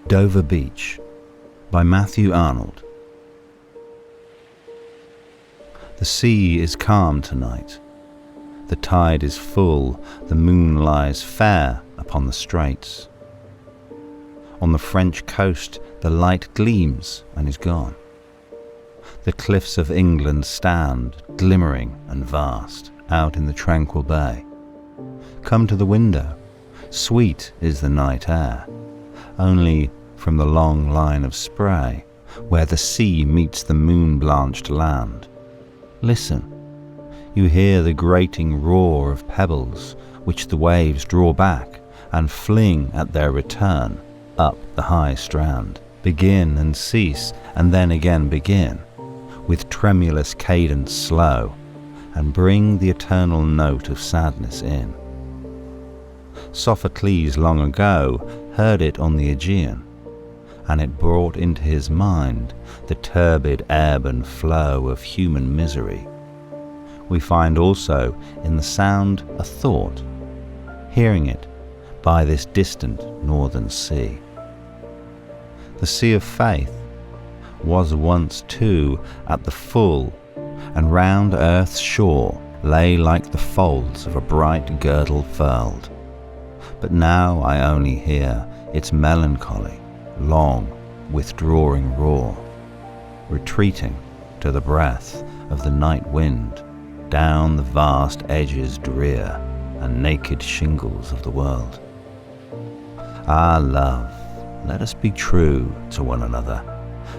Dover Beach by Matthew Arnold. The sea is calm tonight. The tide is full, the moon lies fair upon the straits. On the French coast the light gleams and is gone. The cliffs of England stand, glimmering and vast, out in the tranquil bay. Come to the window, sweet is the night air, only from the long line of spray, where the sea meets the moon-blanched land. Listen, you hear the grating roar of pebbles, which the waves draw back and fling at their return up the high strand, begin and cease, and then again begin, with tremulous cadence slow, and bring the eternal note of sadness in. Sophocles long ago heard it on the Aegean, and it brought into his mind the turbid ebb and flow of human misery. We find also in the sound a thought, hearing it by this distant northern sea. The sea of faith was once too at the full, and round earth's shore lay like the folds of a bright girdle furled. But now I only hear its melancholy, long withdrawing roar, retreating to the breath of the night wind down the vast edges drear and naked shingles of the world. Ah, love, let us be true to one another,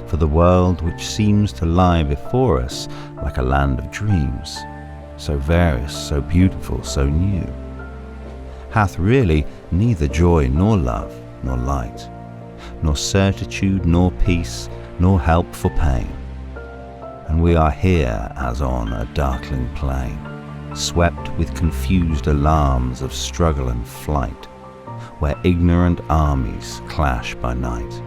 for the world which seems to lie before us like a land of dreams, so various, so beautiful, so new, hath really neither joy nor love nor light, nor certitude nor peace, nor help for pain. And we are here as on a darkling plain, swept with confused alarms of struggle and flight, where ignorant armies clash by night.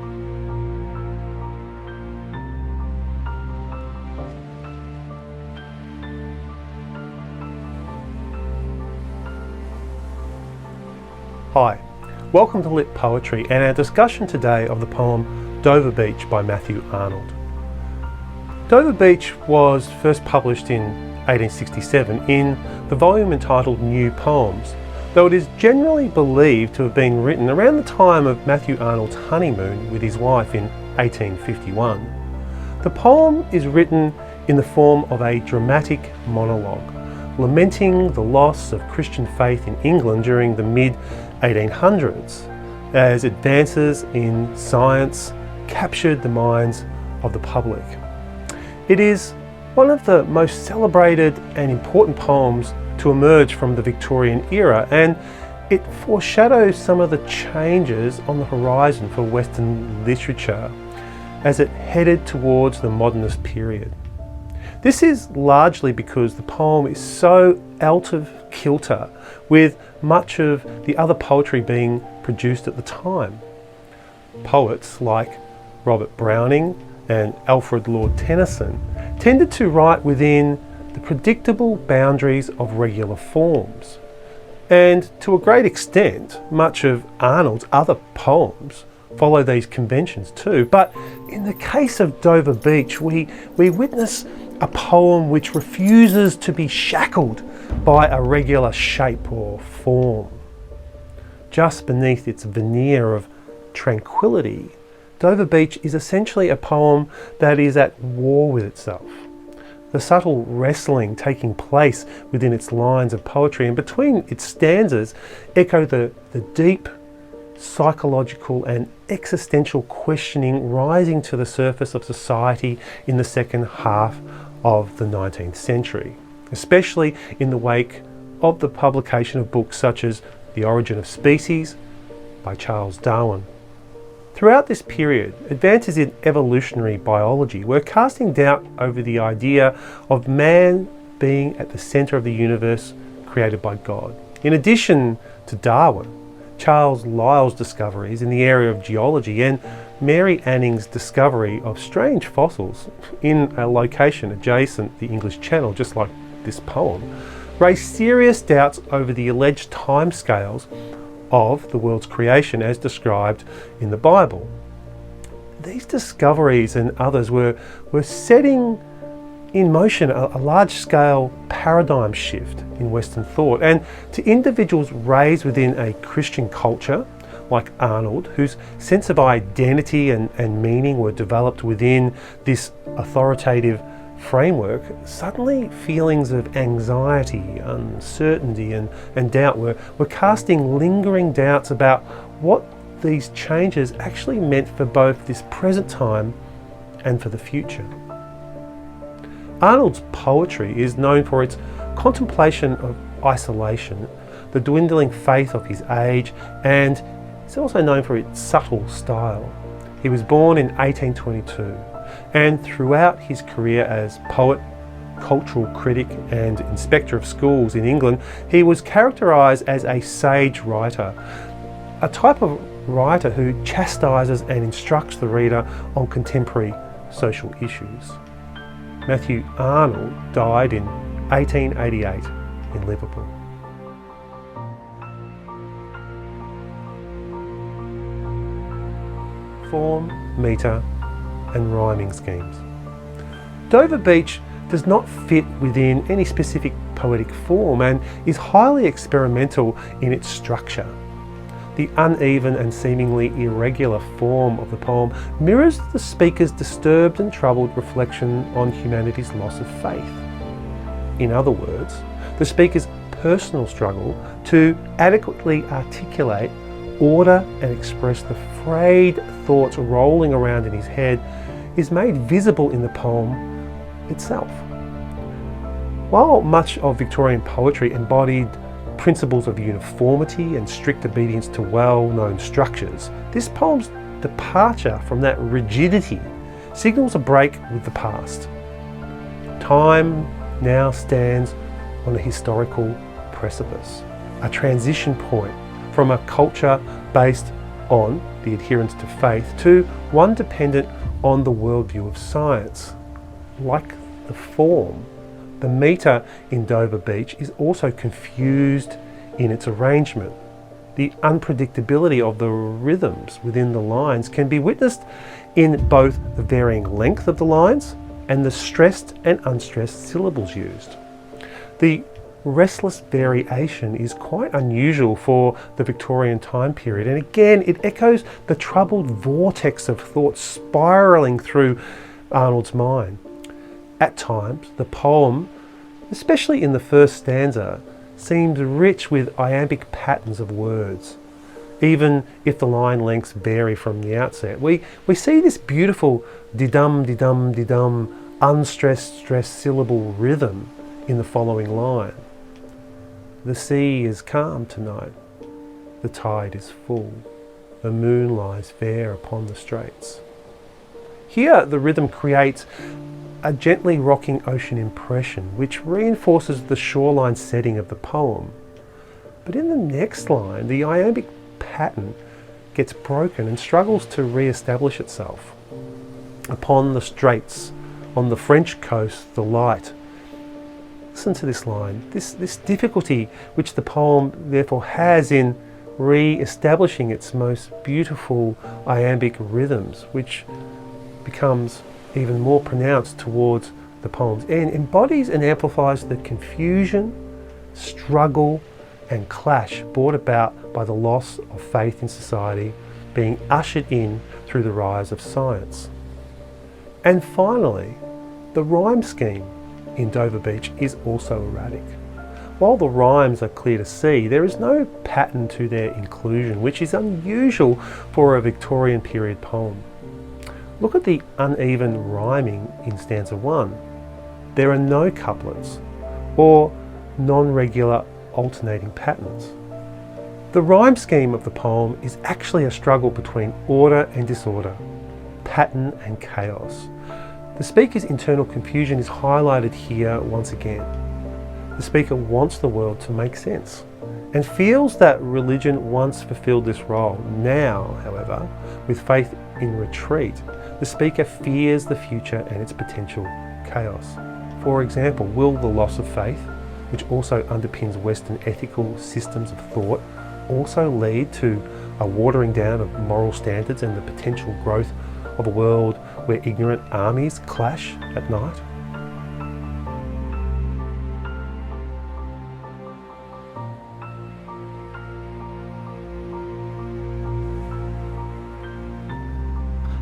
Hi, welcome to Litpoetry and our discussion today of the poem Dover Beach by Matthew Arnold. Dover Beach was first published in 1867 in the volume entitled New Poems, though it is generally believed to have been written around the time of Matthew Arnold's honeymoon with his wife in 1851. The poem is written in the form of a dramatic monologue, lamenting the loss of Christian faith in England during the mid-1800s, as advances in science captured the minds of the public. It is one of the most celebrated and important poems to emerge from the Victorian era, and it foreshadows some of the changes on the horizon for Western literature as it headed towards the modernist period. This is largely because the poem is so out of kilter with much of the other poetry being produced at the time. Poets like Robert Browning and Alfred Lord Tennyson tended to write within the predictable boundaries of regular forms. And to a great extent, much of Arnold's other poems follow these conventions too. But in the case of Dover Beach, we witness a poem which refuses to be shackled by a regular shape or form. Just beneath its veneer of tranquility, Dover Beach is essentially a poem that is at war with itself. The subtle wrestling taking place within its lines of poetry and between its stanzas echo the deep psychological and existential questioning rising to the surface of society in the second half of the 19th century, especially in the wake of the publication of books such as The Origin of Species by Charles Darwin. Throughout this period, advances in evolutionary biology were casting doubt over the idea of man being at the centre of the universe created by God. In addition to Darwin, Charles Lyell's discoveries in the area of geology and Mary Anning's discovery of strange fossils in a location adjacent the English Channel, just like this poem, raised serious doubts over the alleged timescales of the world's creation as described in the Bible. these discoveries and others were setting in motion a large-scale paradigm shift in Western thought, and to individuals raised within a Christian culture like Arnold, whose sense of identity and meaning were developed within this authoritative framework, suddenly feelings of anxiety, uncertainty and doubt were casting lingering doubts about what these changes actually meant for both this present time and for the future. Arnold's poetry is known for its contemplation of isolation, the dwindling faith of his age, and it's also known for its subtle style. He was born in 1822, and throughout his career as poet, cultural critic and inspector of schools in England, he was characterised as a sage writer, a type of writer who chastises and instructs the reader on contemporary social issues. Matthew Arnold died in 1888 in Liverpool. Form, metre and rhyming schemes. Dover Beach does not fit within any specific poetic form and is highly experimental in its structure. The uneven and seemingly irregular form of the poem mirrors the speaker's disturbed and troubled reflection on humanity's loss of faith. In other words, the speaker's personal struggle to adequately articulate, order and express the frayed thoughts rolling around in his head is made visible in the poem itself. While much of Victorian poetry embodied principles of uniformity and strict obedience to well-known structures, this poem's departure from that rigidity signals a break with the past. Time now stands on a historical precipice, a transition point from a culture based on the adherence to faith to one dependent on the worldview of science. Like the form, the metre in Dover Beach is also confused in its arrangement. The unpredictability of the rhythms within the lines can be witnessed in both the varying length of the lines and the stressed and unstressed syllables used. The restless variation is quite unusual for the Victorian time period, and again it echoes the troubled vortex of thought spiralling through Arnold's mind. At times, the poem, especially in the first stanza, seems rich with iambic patterns of words. Even if the line lengths vary from the outset, we see this beautiful di-dum, di-dum, di-dum, unstressed, stressed syllable rhythm in the following line. The sea is calm tonight, the tide is full, the moon lies fair upon the straits. Here the rhythm creates a gently rocking ocean impression which reinforces the shoreline setting of the poem. But in the next line, the iambic pattern gets broken and struggles to re-establish itself. Upon the straits, on the French coast, the light. Listen to this line, this difficulty which the poem therefore has in re-establishing its most beautiful iambic rhythms, which becomes even more pronounced towards the poem's end, embodies and amplifies the confusion, struggle and clash brought about by the loss of faith in society being ushered in through the rise of science. And finally, the rhyme scheme in Dover Beach is also erratic. While the rhymes are clear to see, there is no pattern to their inclusion, which is unusual for a Victorian period poem. Look at the uneven rhyming in stanza 1. There are no couplets or non-regular alternating patterns. The rhyme scheme of the poem is actually a struggle between order and disorder, pattern and chaos. The speaker's internal confusion is highlighted here once again. The speaker wants the world to make sense and feels that religion once fulfilled this role. Now, however, with faith in retreat, the speaker fears the future and its potential chaos. For example, will the loss of faith, which also underpins Western ethical systems of thought, also lead to a watering down of moral standards and the potential growth of a world where ignorant armies clash at night?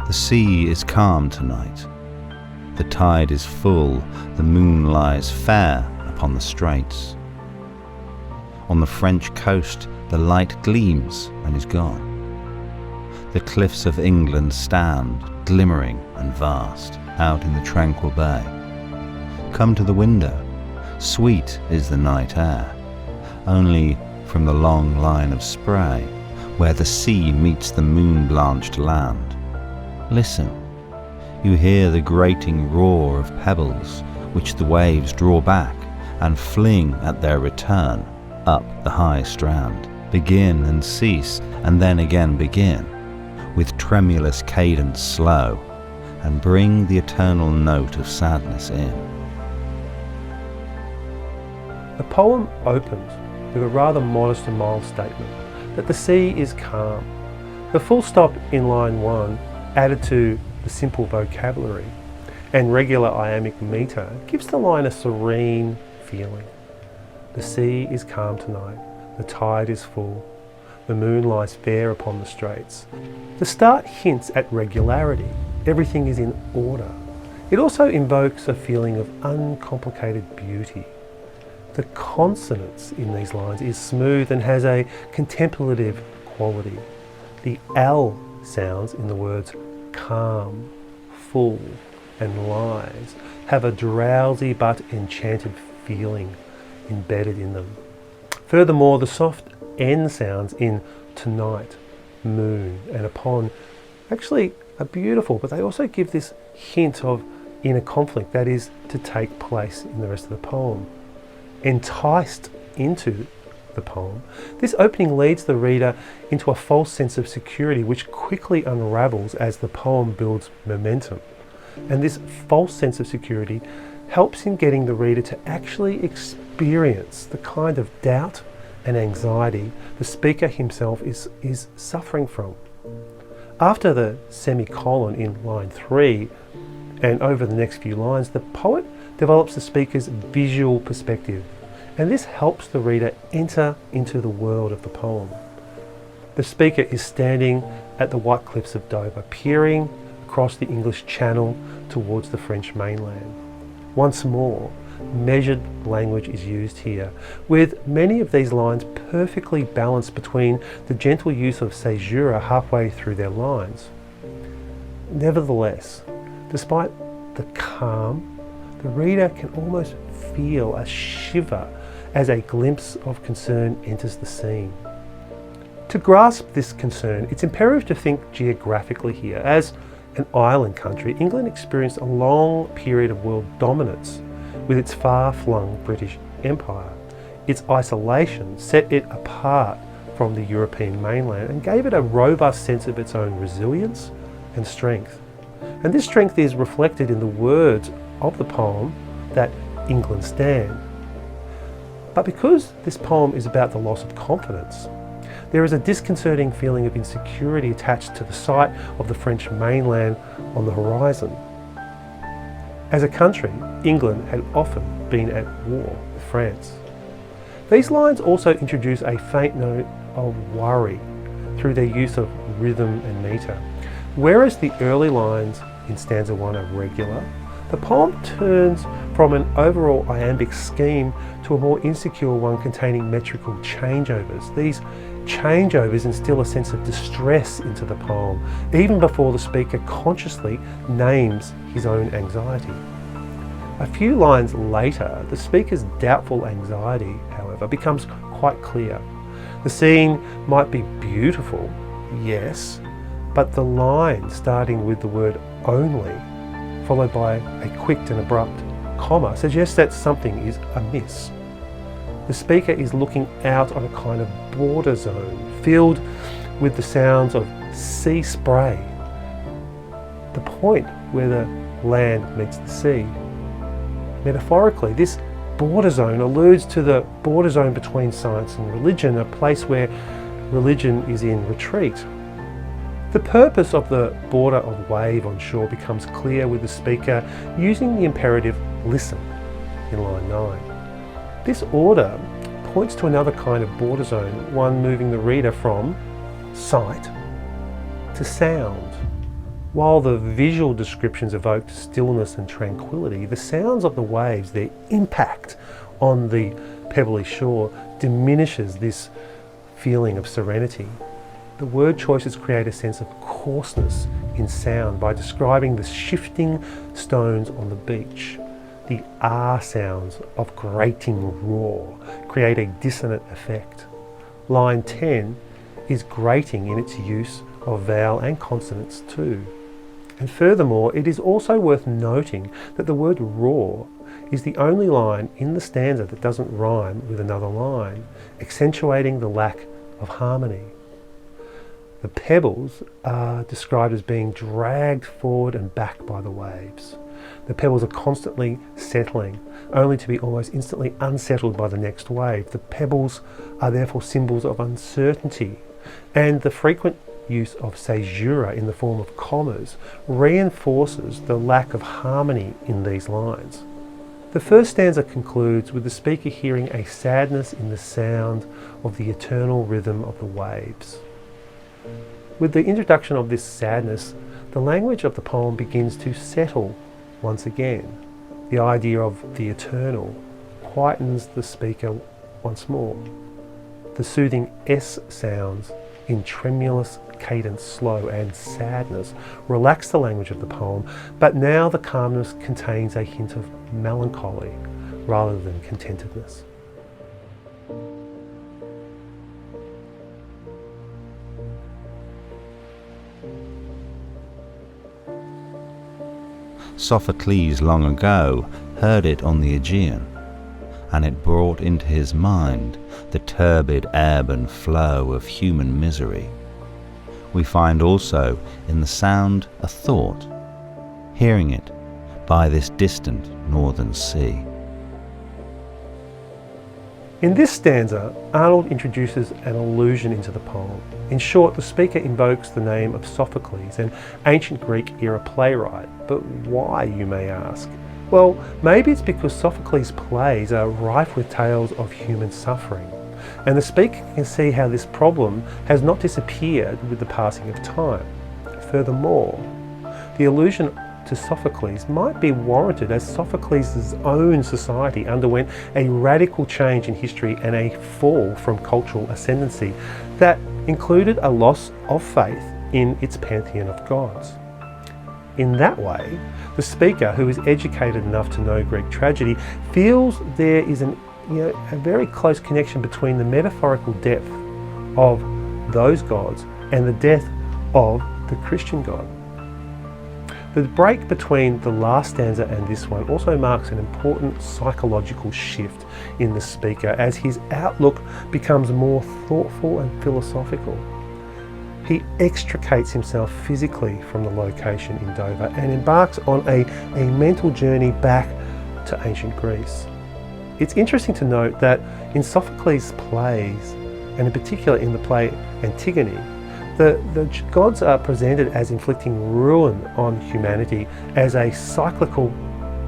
The sea is calm tonight. The tide is full, the moon lies fair upon the straits. On the French coast the light gleams and is gone. The cliffs of England stand, glimmering and vast, out in the tranquil bay. Come to the window, sweet is the night air, only from the long line of spray, where the sea meets the moon-blanched land. Listen, you hear the grating roar of pebbles, which the waves draw back and fling at their return up the high strand, begin and cease, and then again begin, with tremulous cadence slow, and bring the eternal note of sadness in. The poem opens with a rather modest and mild statement that the sea is calm. The full stop in line 1, added to the simple vocabulary and regular iambic metre, gives the line a serene feeling. The sea is calm tonight, the tide is full, the moon lies fair upon the straits. The start hints at regularity, everything is in order. It also invokes a feeling of uncomplicated beauty. The consonance in these lines is smooth and has a contemplative quality. The L sounds in the words calm, full and lies have a drowsy but enchanted feeling embedded in them. Furthermore, the soft N sounds in tonight, moon and upon actually are beautiful, but they also give this hint of inner conflict that is to take place in the rest of the poem. Enticed into the poem, this opening leads the reader into a false sense of security which quickly unravels as the poem builds momentum. And this false sense of security helps in getting the reader to actually experience the kind of doubt and anxiety the speaker himself is suffering from. After the semicolon in line 3 and over the next few lines, the poet develops the speaker's visual perspective, and this helps the reader enter into the world of the poem. The speaker is standing at the white cliffs of Dover, peering across the English Channel towards the French mainland. Once more, measured language is used here, with many of these lines perfectly balanced between the gentle use of caesura halfway through their lines. Nevertheless, despite the calm, the reader can almost feel a shiver as a glimpse of concern enters the scene. To grasp this concern, it's imperative to think geographically here. As an island country, England experienced a long period of world dominance with its far-flung British Empire. Its isolation set it apart from the European mainland and gave it a robust sense of its own resilience and strength. And this strength is reflected in the words of the poem that England stand. But because this poem is about the loss of confidence, there is a disconcerting feeling of insecurity attached to the sight of the French mainland on the horizon. As a country, England had often been at war with France. These lines also introduce a faint note of worry through their use of rhythm and metre. Whereas the early lines in stanza 1 are regular, the poem turns from an overall iambic scheme to a more insecure one containing metrical changeovers. These changeovers instill a sense of distress into the poem, even before the speaker consciously names his own anxiety. A few lines later, the speaker's doubtful anxiety, however, becomes quite clear. The scene might be beautiful, yes, but the line starting with the word only, followed by a quick and abrupt comma, suggests that something is amiss. The speaker is looking out on a kind of border zone filled with the sounds of sea spray, the point where the land meets the sea. Metaphorically, this border zone alludes to the border zone between science and religion, a place where religion is in retreat. The purpose of the border of wave on shore becomes clear with the speaker using the imperative listen in line 9. This order points to another kind of border zone, one moving the reader from sight to sound. While the visual descriptions evoked stillness and tranquility, the sounds of the waves, their impact on the pebbly shore, diminishes this feeling of serenity. The word choices create a sense of coarseness in sound by describing the shifting stones on the beach. The R sounds of grating roar create a dissonant effect. Line 10 is grating in its use of vowel and consonants too. And furthermore, it is also worth noting that the word roar is the only line in the stanza that doesn't rhyme with another line, accentuating the lack of harmony. The pebbles are described as being dragged forward and back by the waves. The pebbles are constantly settling, only to be almost instantly unsettled by the next wave. The pebbles are therefore symbols of uncertainty, and the frequent use of caesura in the form of commas reinforces the lack of harmony in these lines. The first stanza concludes with the speaker hearing a sadness in the sound of the eternal rhythm of the waves. With the introduction of this sadness, the language of the poem begins to settle once again. The idea of the eternal quietens the speaker once more. The soothing S sounds in tremulous cadence, slow and sadness relax the language of the poem, but now the calmness contains a hint of melancholy rather than contentedness. Sophocles long ago heard it on the Aegean, and it brought into his mind the turbid ebb and flow of human misery. We find also in the sound a thought, hearing it by this distant northern sea. In this stanza, Arnold introduces an allusion into the poem. In short, the speaker invokes the name of Sophocles, an ancient Greek-era playwright. But why, you may ask? Well, maybe it's because Sophocles' plays are rife with tales of human suffering, and the speaker can see how this problem has not disappeared with the passing of time. Furthermore, the allusion to Sophocles might be warranted as Sophocles' own society underwent a radical change in history and a fall from cultural ascendancy that included a loss of faith in its pantheon of gods. In that way, the speaker, who is educated enough to know Greek tragedy, feels there is a very close connection between the metaphorical death of those gods and the death of the Christian God. The break between the last stanza and this one also marks an important psychological shift in the speaker as his outlook becomes more thoughtful and philosophical. He extricates himself physically from the location in Dover and embarks on a mental journey back to ancient Greece. It's interesting to note that in Sophocles' plays, and in particular in the play Antigone, the gods are presented as inflicting ruin on humanity as a cyclical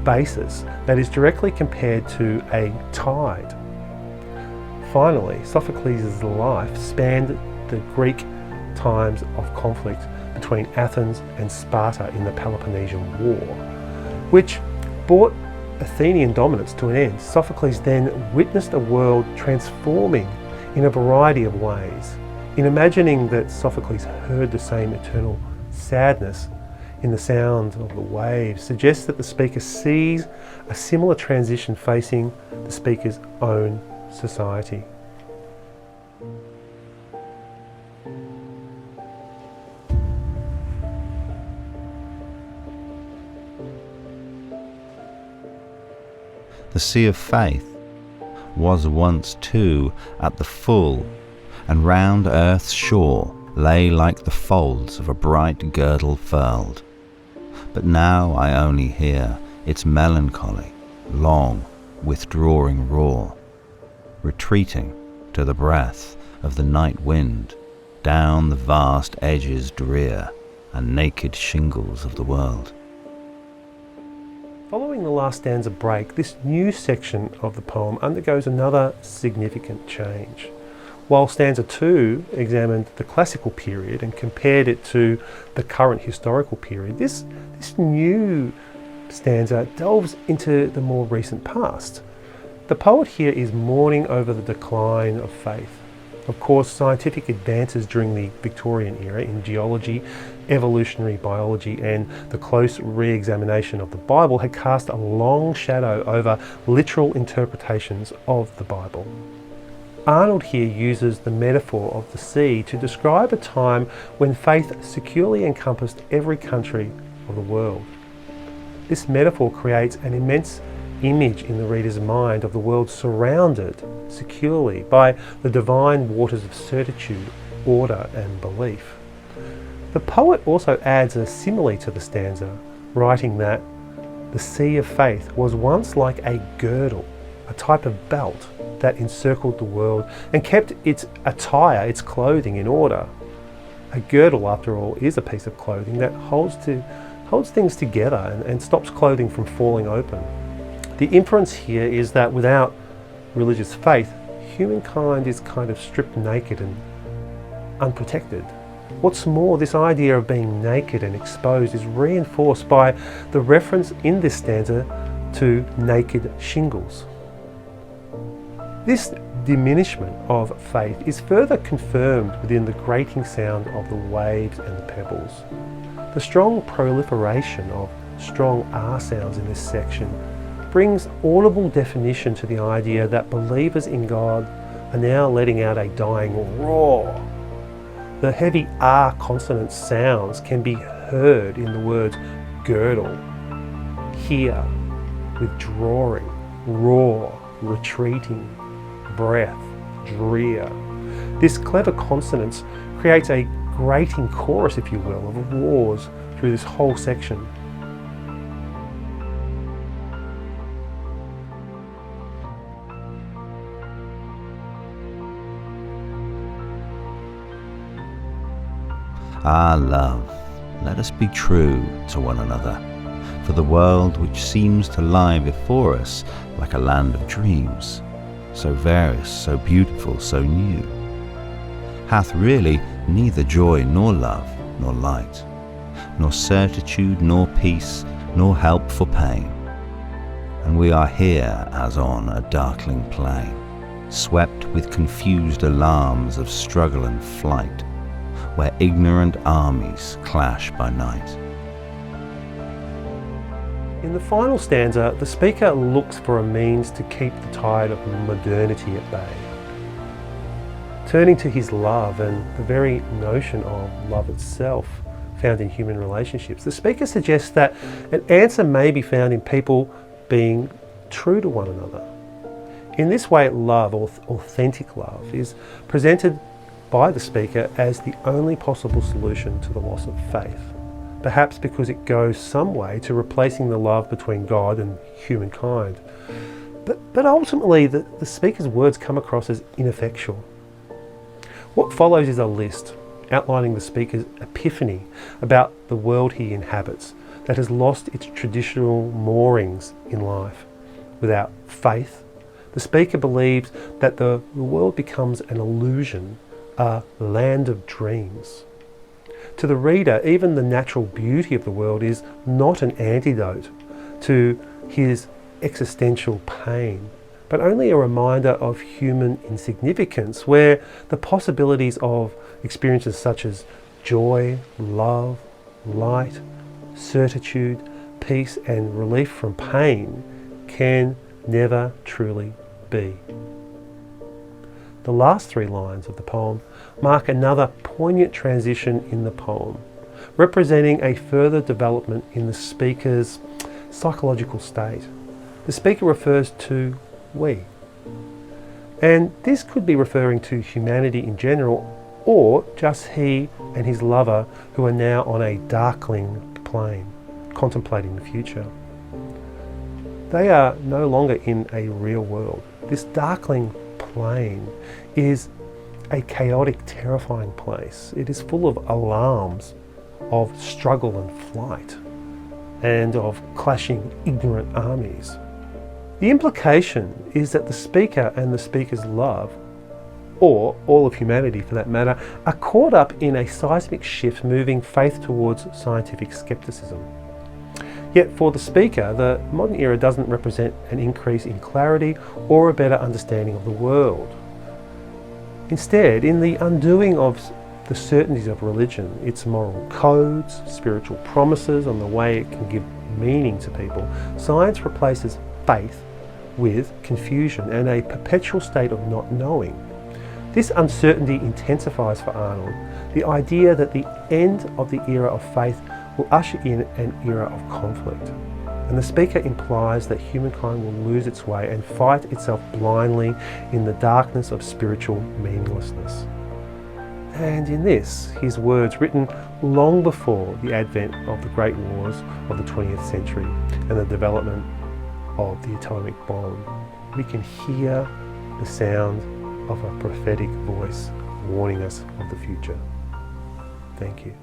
basis that is directly compared to a tide. Finally, Sophocles' life spanned the Greek times of conflict between Athens and Sparta in the Peloponnesian War, which brought Athenian dominance to an end. Sophocles then witnessed a world transforming in a variety of ways. In imagining that Sophocles heard the same eternal sadness in the sound of the waves suggests that the speaker sees a similar transition facing the speaker's own society. The sea of faith was once too at the full, and round earth's shore lay like the folds of a bright girdle furled. But now I only hear its melancholy, long, withdrawing roar, retreating to the breath of the night wind, down the vast edges drear and naked shingles of the world. Following the last stanza break, this new section of the poem undergoes another significant change. While stanza 2 examined the classical period and compared it to the current historical period, this new stanza delves into the more recent past. The poet here is mourning over the decline of faith. Of course, scientific advances during the Victorian era in geology, evolutionary biology, and the close re-examination of the Bible had cast a long shadow over literal interpretations of the Bible. Arnold here uses the metaphor of the sea to describe a time when faith securely encompassed every country of the world. This metaphor creates an immense image in the reader's mind of the world surrounded securely by the divine waters of certitude, order, and belief. The poet also adds a simile to the stanza, writing that the sea of faith was once like a girdle, a type of belt that encircled the world and kept its attire, its clothing, in order. A girdle, after all, is a piece of clothing that holds things together and stops clothing from falling open. The inference here is that without religious faith, humankind is kind of stripped naked and unprotected. What's more, this idea of being naked and exposed is reinforced by the reference in this stanza to naked shingles. This diminishment of faith is further confirmed within the grating sound of the waves and the pebbles. The strong proliferation of strong R sounds in this section brings audible definition to the idea that believers in God are now letting out a dying roar. The heavy R consonant sounds can be heard in the words girdle, hear, withdrawing, roar, retreating, breath, drear. This clever consonance creates a grating chorus, if you will, of roars through this whole section. Ah, love, let us be true to one another, for the world which seems to lie before us like a land of dreams, so various, so beautiful, so new, hath really neither joy nor love nor light, nor certitude nor peace, nor help for pain. And we are here as on a darkling plain, swept with confused alarms of struggle and flight, where ignorant armies clash by night. In the final stanza, the speaker looks for a means to keep the tide of modernity at bay. Turning to his love and the very notion of love itself found in human relationships, the speaker suggests that an answer may be found in people being true to one another. In this way, love, or authentic love, is presented by the speaker as the only possible solution to the loss of faith, perhaps because it goes some way to replacing the love between God and humankind. But ultimately, the speaker's words come across as ineffectual. What follows is a list outlining the speaker's epiphany about the world he inhabits that has lost its traditional moorings in life. Without faith, the speaker believes that the world becomes an illusion, a land of dreams. To the reader, even the natural beauty of the world is not an antidote to his existential pain, but only a reminder of human insignificance, where the possibilities of experiences such as joy, love, light, certitude, peace, and relief from pain can never truly be. The last three lines of the poem mark another poignant transition in the poem, representing a further development in the speaker's psychological state. The speaker refers to we. And this could be referring to humanity in general, or just he and his lover who are now on a darkling plane, contemplating the future. They are no longer in a real world. This darkling plane is a chaotic, terrifying place. It is full of alarms of struggle and flight, and of clashing ignorant armies. The implication is that the speaker and the speaker's love, or all of humanity for that matter, are caught up in a seismic shift moving faith towards scientific skepticism. Yet for the speaker, the modern era doesn't represent an increase in clarity or a better understanding of the world. Instead, in the undoing of the certainties of religion, its moral codes, spiritual promises on the way it can give meaning to people, science replaces faith with confusion and a perpetual state of not knowing. This uncertainty intensifies for Arnold the idea that the end of the era of faith will usher in an era of conflict. And the speaker implies that humankind will lose its way and fight itself blindly in the darkness of spiritual meaninglessness. And in this, his words written long before the advent of the great wars of the 20th century and the development of the atomic bomb, we can hear the sound of a prophetic voice warning us of the future. Thank you.